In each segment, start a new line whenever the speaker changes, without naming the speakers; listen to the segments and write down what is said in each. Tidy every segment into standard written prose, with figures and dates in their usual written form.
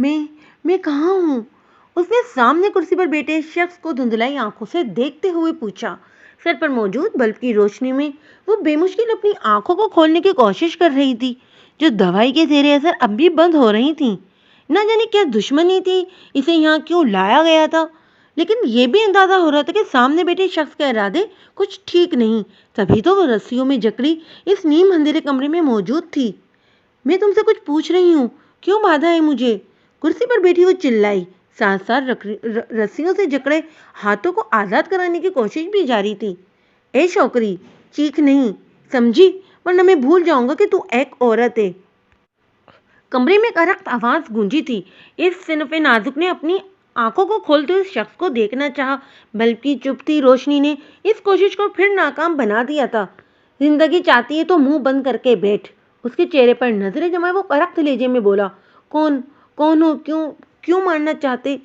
میں میں کہاں ہوں؟ اس نے سامنے کرسی پر بیٹھے شخص کو دھندلائی آنکھوں سے دیکھتے ہوئے پوچھا۔ سر پر موجود بلب کی روشنی میں وہ بے مشکل اپنی آنکھوں کو کھولنے کی کوشش کر رہی تھی، جو دوائی کے زیر اثر اب بھی بند ہو رہی تھیں۔ نہ جانے کیا دشمنی تھی، اسے یہاں کیوں لایا گیا تھا، لیکن یہ بھی اندازہ ہو رہا تھا کہ سامنے بیٹھے شخص کے ارادے کچھ ٹھیک نہیں، تبھی تو وہ رسیوں میں جکڑی اس نیم اندھیرے کمرے میں موجود تھی۔ میں تم سے کچھ پوچھ رہی ہوں، کیوں باندھا ہے مجھے؟ کرسی پر بیٹھی وہ چلائی، ساتھ ساتھ رسیوں سے جکڑے ہاتھوں کو آزاد کرانے کی کوشش بھی جاری تھی۔ اے شوکری، چیخ نہیں، سمجھی؟ ورنہ میں بھول جاؤں گا کہ تو ایک عورت ہے۔ کمرے میں کرخت آواز گونجی تھی۔ اس صنف نازک نے اپنی آنکھوں کو کھولتے ہوئے شخص کو دیکھنا چاہا۔ بلب کی چپتی روشنی نے اس کوشش کو پھر ناکام بنا دیا تھا۔ زندگی چاہتی ہے تو منہ بند کر کے بیٹھ۔ اس کے چہرے پر نظریں جمائے وہ کرخت لہجے میں بولا، کون ہو؟ کیوں مارنا چاہتے؟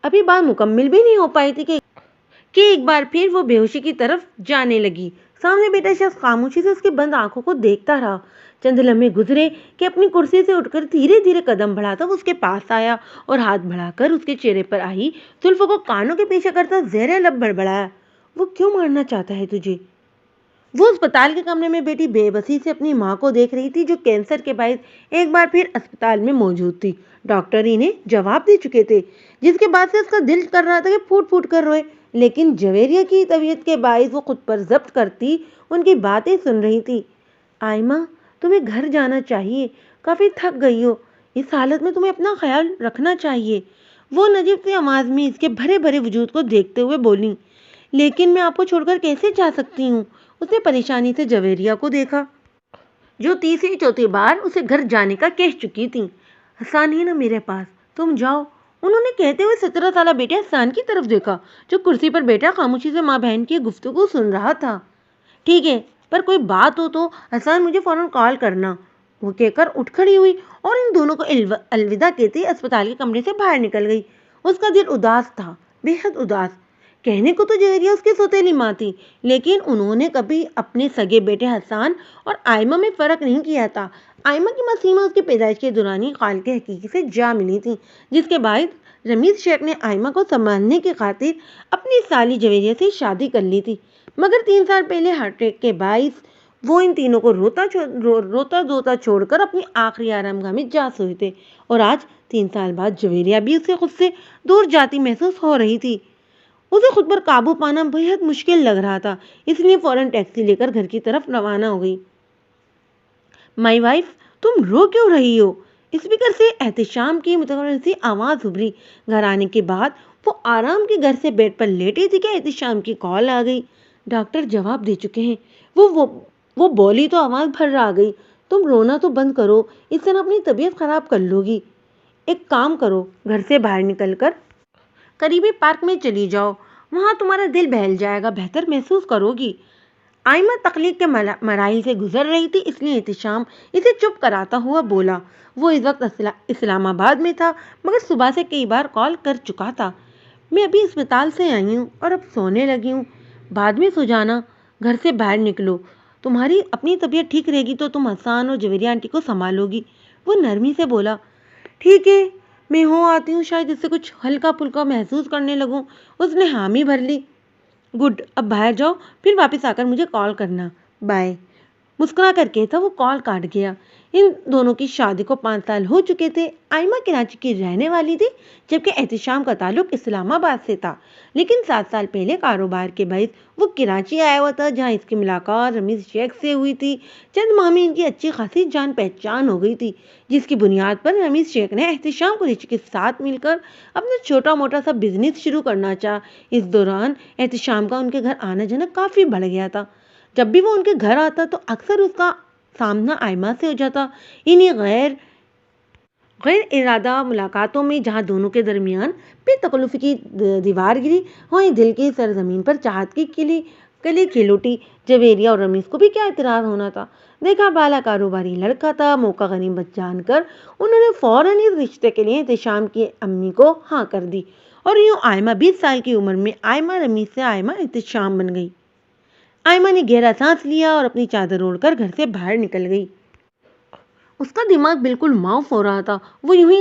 ابھی بات مکمل بھی نہیں ہو پائی تھی کہ ایک بار پھر وہ بے ہوشی کی طرف جانے لگی۔ سامنے بیٹھا شخص خاموشی سے اس کی بند آنکھوں کو دیکھتا رہا۔ چند لمحے گزرے کہ اپنی کرسی سے اٹھ کر دھیرے دھیرے قدم بڑھاتا وہ اس کے پاس آیا اور ہاتھ بڑھا کر اس کے چہرے پر آئی زلفوں کو کانوں کے پیچھے کرتا زیر لب بڑبڑایا، وہ کیوں مارنا چاہتا ہے تجھے؟ وہ اسپتال کے کمرے میں بیٹھی بے بسی سے اپنی ماں کو دیکھ رہی تھی، جو کینسر کے باعث ایک بار پھر اسپتال میں موجود تھی۔ ڈاکٹر انہیں جواب دے چکے تھے، جس کے بعد سے اس کا دل کر رہا تھا کہ پھوٹ پھوٹ کر روئے، لیکن جویریہ کی طبیعت کے باعث وہ خود پر ضبط کرتی ان کی باتیں سن رہی تھی۔ آئمہ، تمہیں گھر جانا چاہیے، کافی تھک گئی ہو، اس حالت میں تمہیں اپنا خیال رکھنا چاہیے، وہ نجیب سی آواز میں اس کے بھرے بھرے وجود کو دیکھتے ہوئے بولی۔ لیکن میں آپ کو چھوڑ کر کیسے جا سکتی ہوں؟ اس نے پریشانی سے جویریہ کو دیکھا، جو تیسری چوتھی بار اسے گھر جانے کا کہہ چکی تھی۔ حسان ہے نا میرے پاس، تم جاؤ، انہوں نے کہتے ہوئے 17 سالہ بیٹے حسان کی طرف دیکھا، جو کرسی پر بیٹھا خاموشی سے ماں بہن کی گفتگو سن رہا تھا۔ ٹھیک ہے، پر کوئی بات ہو تو حسان مجھے فوراً کال کرنا، وہ کہہ کر اٹھ کھڑی ہوئی اور ان دونوں کو الوداع کہتے اسپتال کے کمرے سے باہر نکل گئی۔ اس کا دل اداس تھا، بے حد اداس۔ کہنے کو تو جویریہ اس کی سوتیلی ماں تھی، لیکن انہوں نے کبھی اپنے سگے بیٹے حسان اور آئمہ میں فرق نہیں کیا تھا۔ آئمہ کی ماں سیما اس کی پیدائش کے دوران ہی خالق حقیقی سے جا ملی تھی، جس کے باعث رمیز شیخ نے آئمہ کو سنبھالنے کی خاطر اپنی سالی جویریہ سے شادی کر لی تھی، مگر 3 سال پہلے ہارٹ اٹیک کے باعث وہ ان تینوں کو روتا دھوتا چھوڑ کر اپنی آخری آرام گاہ میں جا سوئے تھے، اور آج 3 سال بعد جویریہ بھی اسے خود سے دور جاتی محسوس ہو رہی تھی۔ اسے خود پر قابو پانا بے حد مشکل لگ رہا تھا، اس لیے فوراً ٹیکسی لے کر گھر کی طرف روانہ ہو گئی۔ مائی وائف، تم رو کیوں رہی ہو؟ اسپیکر سے احتشام کی متکرر سی آواز ابھری۔ گھر آنے کے بعد وہ آرام کے گھر سے بیڈ پر لیٹی تھی کہ احتشام کی کال آ گئی۔ ڈاکٹر جواب دے چکے ہیں، وہ بولی تو آواز بھر آ گئی۔ تم رونا تو بند کرو، اس طرح اپنی طبیعت خراب کر لو گی۔ ایک کام کرو، گھر سے باہر نکل کر قریبی پارک میں چلی جاؤ، وہاں تمہارا دل بہل جائے گا، بہتر محسوس کرو گی۔ آئمہ تخلیق کے مراحل سے گزر رہی تھی، اس لیے احتشام اسے چپ کراتا ہوا بولا۔ وہ اس وقت اسلام آباد میں تھا، مگر صبح سے کئی بار کال کر چکا تھا۔ میں ابھی اسپتال سے آئی ہوں اور اب سونے لگی ہوں، بعد میں سو جانا، گھر سے باہر نکلو، تمہاری اپنی طبیعت ٹھیک رہے گی تو تم حسان اور جویریہ آنٹی کو سنبھالو گی، وہ نرمی سے بولا۔ ٹھیک ہے، میں آتی ہوں، شاید اس سے کچھ ہلکا پھلکا محسوس کرنے لگوں۔ اس نے حامی بھر لی۔ گڈ، اب باہر جاؤ، پھر واپس آ کر مجھے کال کرنا، بائے۔ مسکرا کر کہتا وہ کال کاٹ گیا۔ ان دونوں کی شادی کو 5 سال ہو چکے تھے۔ آئمہ کراچی کی رہنے والی تھی، جبکہ احتشام کا تعلق اسلام آباد سے تھا، لیکن 7 سال پہلے کاروبار کے باعث وہ کراچی آیا ہوا تھا، جہاں اس کی ملاقات رمیز شیخ سے ہوئی تھی۔ چند ماہ میں ان کی اچھی خاصی جان پہچان ہو گئی تھی، جس کی بنیاد پر رمیز شیخ نے احتشام قریشی کے ساتھ مل کر اپنا چھوٹا موٹا سا بزنس شروع کرنا چاہا۔ اس دوران احتشام کا ان کے گھر آنا جانا کافی بڑھ گیا تھا۔ جب بھی وہ ان کے گھر آتا تو اکثر اس کا سامنا آئمہ سے ہو جاتا۔ انہیں غیر ارادہ ملاقاتوں میں جہاں دونوں کے درمیان بے تکلفی کی دیوار گری، وہیں دل کی سرزمین پر چاہت کی کلی کھل اٹھی۔ جویریہ اور رمیز کو بھی کیا اعتراض ہونا تھا، دیکھا بالا کاروباری لڑکا تھا، موقع غنیمت جان کر انہوں نے فوراً اس رشتے کے لیے احتشام کی امی کو ہاں کر دی، اور یوں آئمہ 20 سال کی عمر میں آئمہ رمیز سے آئمہ احتشام بن گئی۔ آئمہ نے گہرا سانس لیا اور اپنی چادر اوڑھ کر گھر سے باہر نکل گئی۔ اس کا دماغ بالکل معاف ہو رہا تھا، وہ یوں ہی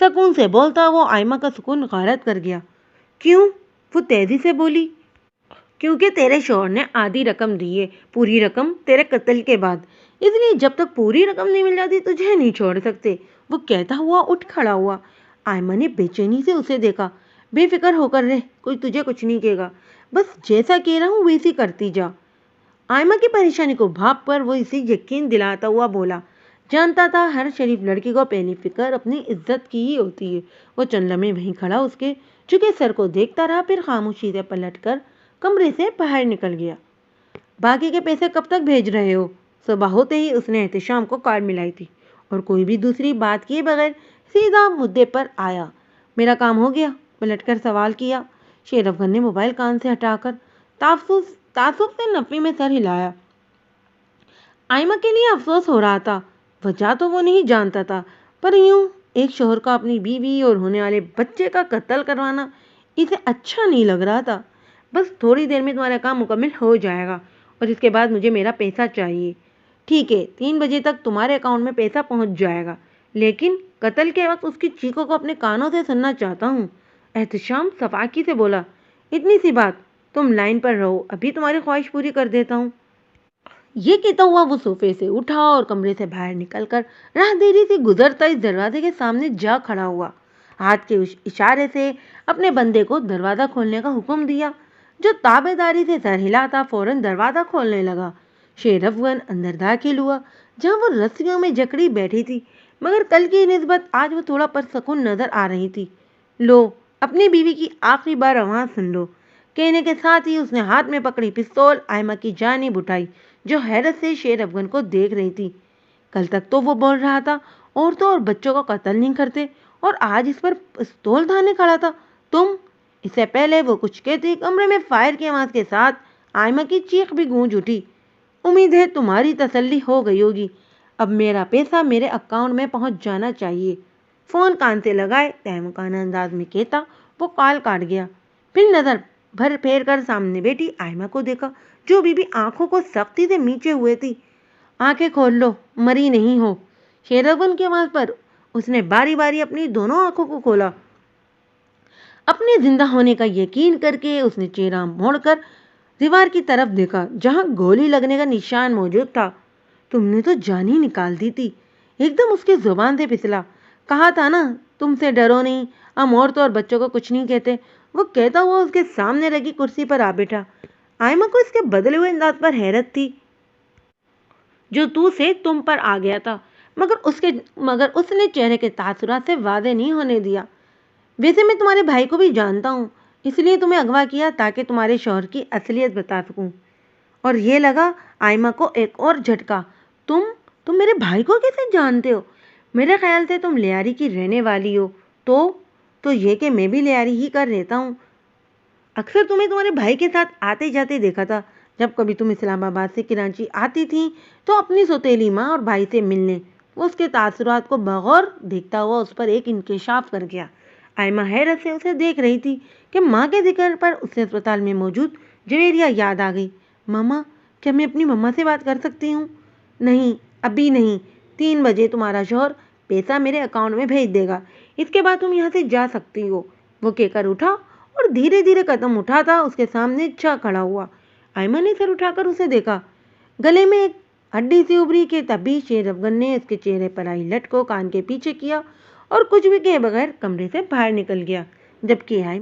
سکون سے بولتا وہ آئمہ کا سکون غارت کر گیا۔ کیوں؟ وہ تیزی سے بولی۔ کیونکہ تیرے شوہر نے آدھی رقم دی ہے، پوری رقم تیرے قتل کے بعد، اس لیے جب تک پوری رقم نہیں مل جاتی تجھے نہیں چھوڑ سکتے، وہ کہتا ہوا اٹھ کھڑا ہوا۔ آئمہ نے بے چینی سے اسے دیکھا۔ بے فکر ہو کر رہ، کوئی تجھے کچھ نہیں کہے گا، بس جیسا کہہ رہا ہوں ویسی کرتی جا۔ آئمہ کی پریشانی کو بھاپ پر وہ اسے یقین دلاتا ہوا بولا۔ جانتا تھا ہر شریف لڑکی کو پہلی فکر اپنی عزت کی ہی ہوتی ہے۔ وہ چند لمحے وہیں کھڑا اس کے جھکے سر کو دیکھتا رہا، پھر خاموشی سے پلٹ کر کمرے سے باہر نکل گیا۔ باقی کے پیسے کب تک بھیج رہے ہو؟ صبح ہوتے ہی اس نے احتشام کو کارڈ ملائی تھی اور کوئی بھی دوسری بات کیے بغیر سیدھا مدعے پر آیا۔ میرا کام ہو گیا؟ پلٹ کر سوال کیا۔ شیر افغن نے موبائل کان سے ہٹا کر تعصب سے نفی میں سر ہلایا۔ آئمہ کے لیے افسوس ہو رہا تھا، وجہ تو وہ نہیں جانتا تھا، پر یوں ایک شوہر کا اپنی بیوی اور ہونے والے بچے کا قتل کروانا اسے اچھا نہیں لگ رہا تھا۔ بس تھوڑی دیر میں تمہارا کام مکمل ہو جائے گا اور اس کے بعد مجھے میرا پیسہ چاہیے۔ ٹھیک ہے، 3 بجے تک تمہارے اکاؤنٹ میں پیسہ پہنچ جائے گا، لیکن قتل کے وقت اس کی چیخوں کو اپنے کانوں سے سننا چاہتا ہوں۔ احتشام صفاقی سے بولا۔ اتنی سی بات، تم لائن پر رہو، ابھی تمہاری خواہش پوری کر دیتا ہوں۔ یہ کہتا ہوا وہ صوفے سے اٹھا اور کمرے سے باہر نکل کر راہ دیری سے گزرتا اس دروازے کے سامنے جا کھڑا ہوا۔ ہاتھ کے اشارے سے اپنے بندے کو دروازہ کھولنے کا حکم دیا، جو تابع داری سے سر ہلاتا فوراً دروازہ کھولنے لگا۔ شیر افغن اندر داخل ہوا، جہاں وہ رسیوں میں جکڑی بیٹھی تھی، مگر کل کی نسبت آج وہ تھوڑا پرسکون نظر آ رہی تھی۔ لو، اپنی بیوی کی آخری بار آواز سن لو، کہنے کے ساتھ ہی اس نے ہاتھ میں پکڑی پستول آئمہ کی جانب اٹھائی، جو حیرت سے شیر افغن کو دیکھ رہی تھی۔ کل تک تو وہ بول رہا تھا عورتوں اور بچوں کا قتل نہیں کرتے، اور آج اس پر پستول تھانے کھڑا تھا۔ تم! اس سے پہلے وہ کچھ کہتی کمرے میں فائر کی آواز کے ساتھ آئمہ کی چیخ بھی گونج اٹھی۔ امید ہے تمہاری تسلی ہو گئی ہوگی، اب میرا پیسہ میرے اکاؤنٹ میں پہنچ جانا چاہیے۔ فون کان سے لگائے تہمکانہ انداز میں کہتا وہ کال کاٹ گیا۔ پھر نظر بھر پھیر کر سامنے بیٹھی آئمہ کو دیکھا، جو ابھی بھی آنکھوں کو سختی سے میچے ہوئے تھی۔ آنکھیں کھول لو، مری نہیں ہو۔ شیر افغن کی آواز پر اس نے باری باری اپنی دونوں آنکھوں کو کھولا۔ اپنے زندہ ہونے کا یقین کر کے اس نے چہرہ موڑ کر دیوار کی طرف دیکھا، جہاں گولی لگنے کا نشان موجود تھا۔ تم نے تو جان ہی نکال دی تھی، ایک دم اس کے زبان سے پھسلا۔ کہا تھا نا تم سے ڈرو نہیں، ہم عورتوں اور بچوں کو کچھ نہیں کہتے، وہ کہتا ہوا اس کے سامنے رکھی کرسی پر آ بیٹھا۔ آئمہ کو اس کے بدلے ہوئے انداز پر حیرت تھی، جو تو سے تم پر آ گیا تھا، مگر اس نے چہرے کے تاثرات سے واضح نہیں ہونے دیا۔ ویسے میں تمہارے بھائی کو بھی جانتا ہوں، اس لیے تمہیں اغوا کیا تاکہ تمہارے شوہر کی اصلیت بتا سکوں۔ اور یہ لگا آئمہ کو ایک اور جھٹکا۔ تم میرے بھائی کو کیسے جانتے ہو؟ میرے خیال سے تم لیاری کی رہنے والی ہو، تو یہ کہ میں بھی لیاری ہی کر رہتا ہوں۔ اکثر تمہیں تمہارے بھائی کے ساتھ آتے جاتے دیکھا تھا، جب کبھی تم اسلام آباد سے کراچی آتی تھی تو اپنی سوتیلی ماں اور بھائی سے ملنے۔ وہ اس کے تاثرات کو بغور دیکھتا ہوا اس پر ایک انکشاف کر گیا۔ آئمہ حیرت سے اسے دیکھ رہی تھی کہ ماں کے ذکر پر اسے اسپتال میں موجود جویریہ یاد آ گئی۔ ماما، کیا میں اپنی ماما سے بات کر سکتی ہوں؟ نہیں، ابھی نہیں، 3 بجے تمہارا شوہر پیسہ میرے اکاؤنٹ میں بھیج دے گا، اس کے بعد تم یہاں سے جا سکتی ہو۔ وہ کہہ کر اٹھا اور دھیرے دھیرے قدم اٹھاتا اس کے سامنے جا کھڑا ہوا۔ آئمہ نے سر اٹھا کر اسے دیکھا۔ گلے میں ایک ہڈی سی ابھری کہ تبھی شیر افغن نے اس کے چہرے پر آئی لٹ کو کان کے پیچھے کیا اور کچھ بھی کہے بغیر کمرے سے باہر نکل گیا، جبکہ